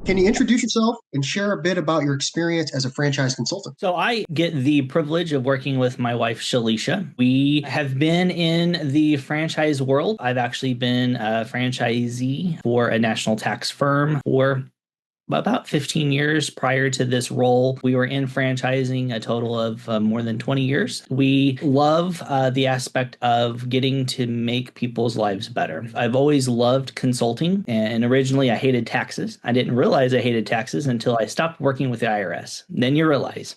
Can you introduce yourself and share a bit about your experience as a franchise consultant? So I get the privilege of working with my wife, Shalisha. We have been in the franchise world. I've actually been a franchisee for a national tax firm for about 15 years prior to this role. We were in franchising a total of more than 20 years. We love the aspect of getting to make people's lives better. I've always loved consulting, and originally I hated taxes. I didn't realize I hated taxes until I stopped working with the IRS. Then you realize.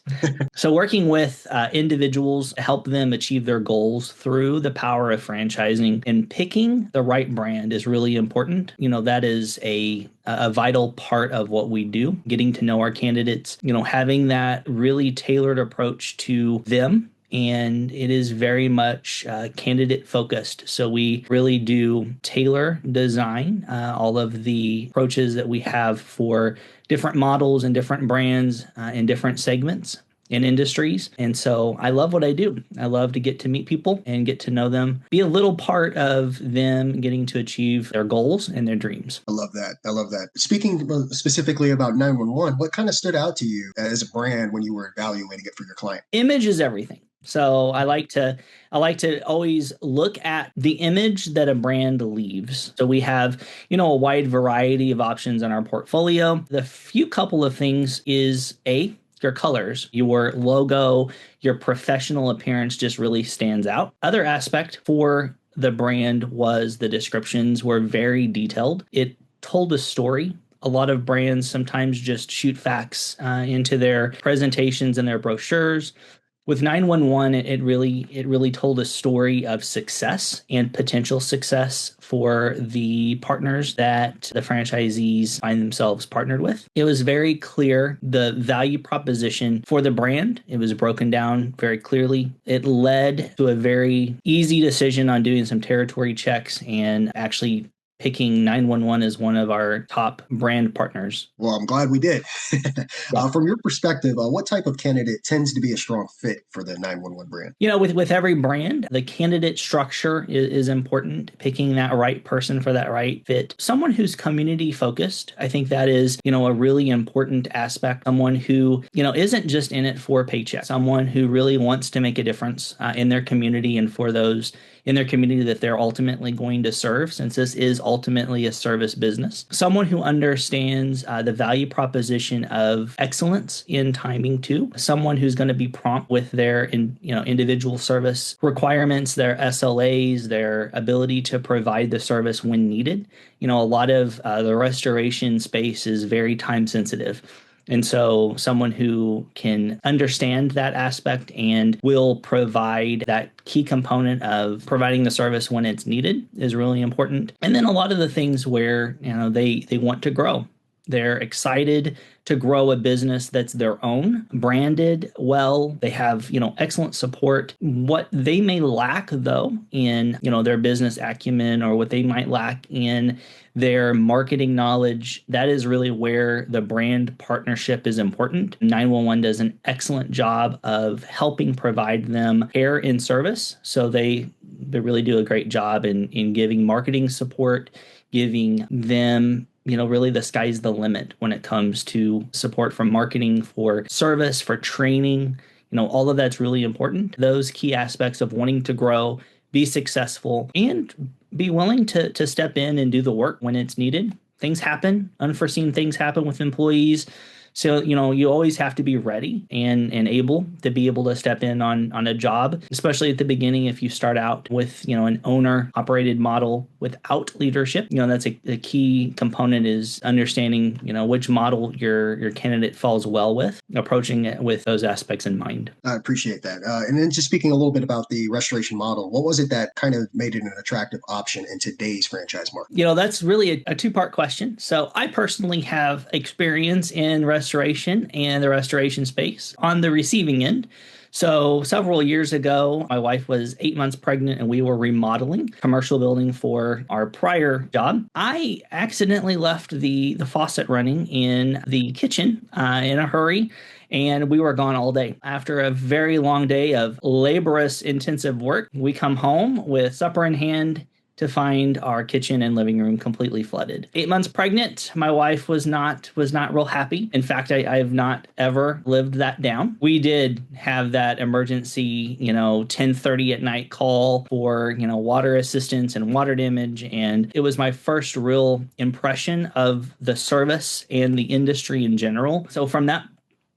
So working with individuals to help them achieve their goals through the power of franchising and picking the right brand is really important. That is a vital part of what we do, getting to know our candidates, having that really tailored approach to them. And it is very much candidate focused. So we really do tailor design all of the approaches that we have for different models and different brands in different segments in industries. And so I love what I do. I love to get to meet people and get to know them, be a little part of them getting to achieve their goals and their dreams. I love that. I love that. Speaking specifically about 911, what kind of stood out to you as a brand when you were evaluating it for your client? Image is everything. So I like to always look at the image that a brand leaves. So we have, a wide variety of options in our portfolio. The few couple of things is your colors, your logo, your professional appearance just really stands out. Other aspect for the brand was the descriptions were very detailed. It told a story. A lot of brands sometimes just shoot facts into their presentations and their brochures. With 911, it really told a story of success and potential success for the partners that the franchisees find themselves partnered with. It was very clear the value proposition for the brand. It was broken down very clearly. It led to a very easy decision on doing some territory checks and actually picking 911 as one of our top brand partners. Well, I'm glad we did. Yeah. From your perspective, what type of candidate tends to be a strong fit for the 911 brand? With every brand, the candidate structure is important. Picking that right person for that right fit. Someone who's community focused. I think that is, a really important aspect. Someone who, isn't just in it for a paycheck. Someone who really wants to make a difference in their community and for those in their community that they're ultimately going to serve, since this is ultimately a service business. Someone who understands the value proposition of excellence in timing too. Someone who's going to be prompt with their individual service requirements, their SLAs, their ability to provide the service when needed. A lot of the restoration space is very time sensitive. And so someone who can understand that aspect and will provide that key component of providing the service when it's needed is really important. And then a lot of the things where, they want to grow. They're excited to grow a business that's their own, branded well. They have, excellent support. What they may lack, though, in, their business acumen or what they might lack in their marketing knowledge, that is really where the brand partnership is important. 911 does an excellent job of helping provide them care and service. So they really do a great job in giving marketing support, giving them really the sky's the limit when it comes to support from marketing, for service, for training. All of that's really important. Those key aspects of wanting to grow, be successful, and be willing to step in and do the work when it's needed. Things happen, unforeseen things happen with employees. So, you always have to be ready and able to step in on a job, especially at the beginning. If you start out with, an owner operated model without leadership, that's a key component, is understanding, which model your candidate falls well with, approaching it with those aspects in mind. I appreciate that. And then just speaking a little bit about the restoration model, what was it that kind of made it an attractive option in today's franchise market? That's really a two-part question. So I personally have experience in restoration and the restoration space on the receiving end. So several years ago, my wife was 8 months pregnant and we were remodeling a commercial building for our prior job. I accidentally left the faucet running in the kitchen in a hurry, and we were gone all day. After a very long day of laborious, intensive work, we come home with supper in hand, to find our kitchen and living room completely flooded. 8 months pregnant, my wife was not real happy. In fact, I have not ever lived that down. We did have that emergency, 10:30 at night call for, water assistance and water damage. And it was my first real impression of the service and the industry in general. So from that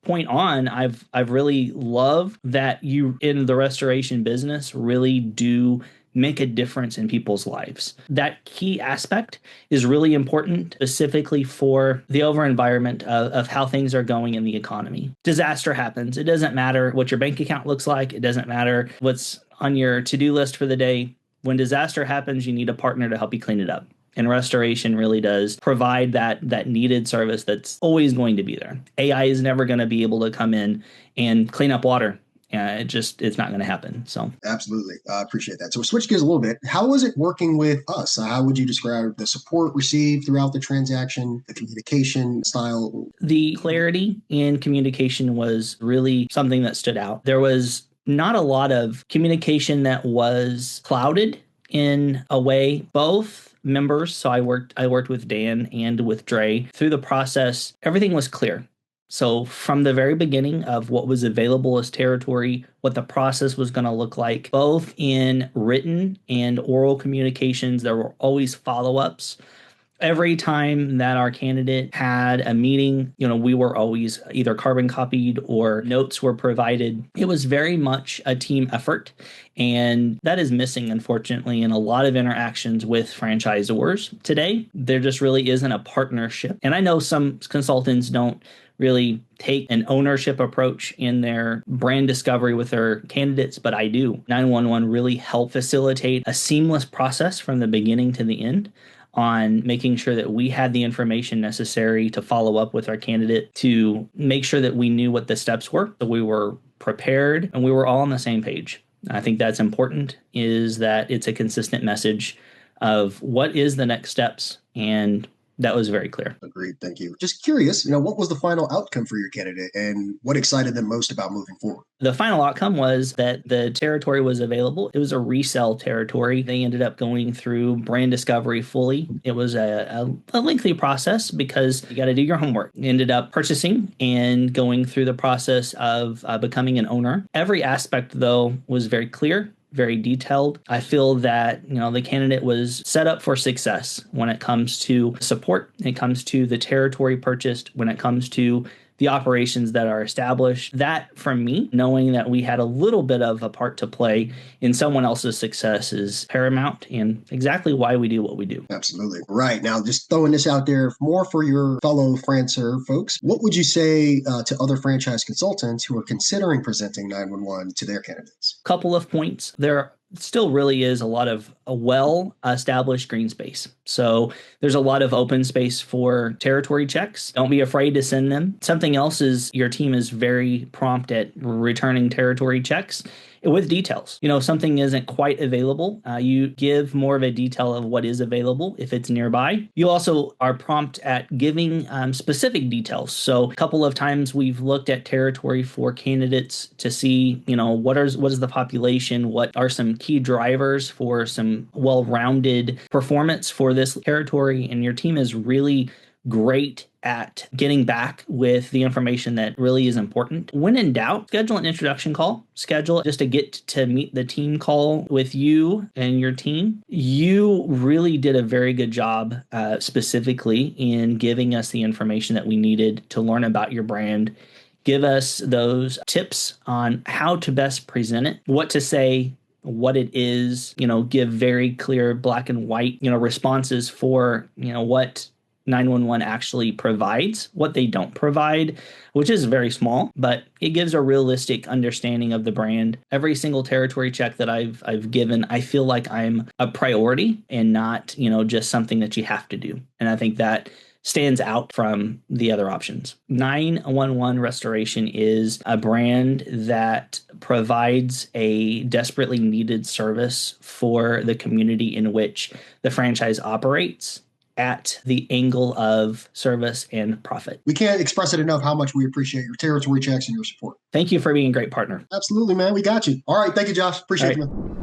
point on, I've really loved that you in the restoration business really do make a difference in people's lives. That key aspect is really important, specifically for the over environment of how things are going in the economy. Disaster happens. It doesn't matter what your bank account looks like. It doesn't matter what's on your to-do list for the day. When disaster happens, you need a partner to help you clean it up. And restoration really does provide that needed service that's always going to be there. AI is never going to be able to come in and clean up water. It's not going to happen. So absolutely. I appreciate that. So we'll switch gears a little bit. How was it working with us? How would you describe the support received throughout the transaction, the communication style? The clarity in communication was really something that stood out. There was not a lot of communication that was clouded in a way. Both members, so I worked with Dan and with Dre through the process. Everything was clear. So from the very beginning of what was available as territory, what the process was going to look like, both in written and oral communications, there were always follow-ups. Every time that our candidate had a meeting, we were always either carbon copied or notes were provided. It was very much a team effort. And that is missing, unfortunately, in a lot of interactions with franchisors today. There just really isn't a partnership. And I know some consultants don't really take an ownership approach in their brand discovery with their candidates, but I do. 911 really helped facilitate a seamless process from the beginning to the end on making sure that we had the information necessary to follow up with our candidate, to make sure that we knew what the steps were, that we were prepared, and we were all on the same page. I think that's important, is that it's a consistent message of what is the next steps, and that was very clear. Agreed. Thank you. Just curious, what was the final outcome for your candidate and what excited them most about moving forward? The final outcome was that the territory was available. It was a resale territory. They ended up going through brand discovery fully. It was a lengthy process because you got to do your homework. Ended up purchasing and going through the process of becoming an owner. Every aspect, though, was very clear, very detailed. I feel that, the candidate was set up for success when it comes to support, when it comes to the territory purchased, when it comes to the operations that are established. That, for me, knowing that we had a little bit of a part to play in someone else's success is paramount and exactly why we do what we do. Absolutely. Right. Now, just throwing this out there more for your fellow FranServe folks, what would you say to other franchise consultants who are considering presenting 911 to their candidates? Couple of points. There still really is a lot of a well-established green space. So there's a lot of open space for territory checks. Don't be afraid to send them. Something else is your team is very prompt at returning territory checks with details. Something isn't quite available. You give more of a detail of what is available if it's nearby. You also are prompt at giving specific details. So a couple of times we've looked at territory for candidates to see, what is the population, what are some key drivers for some well-rounded performance for this territory, and your team is really great at getting back with the information that really is important. When in doubt, schedule an introduction call. Schedule just to get to meet the team call with you and your team. You really did a very good job specifically in giving us the information that we needed to learn about your brand. Give us those tips on how to best present it, what to say, what it is, give very clear black and white, responses for, what 911 actually provides, what they don't provide, which is very small, but it gives a realistic understanding of the brand. Every single territory check that I've given, I feel like I'm a priority and not, just something that you have to do. And I think that stands out from the other options. 911 Restoration is a brand that provides a desperately needed service for the community in which the franchise operates, at the angle of service and profit. We can't express it enough how much we appreciate your territory checks and your support. Thank you for being a great partner. Absolutely, man. We got you. All right. Thank you, Josh. Appreciate you, man.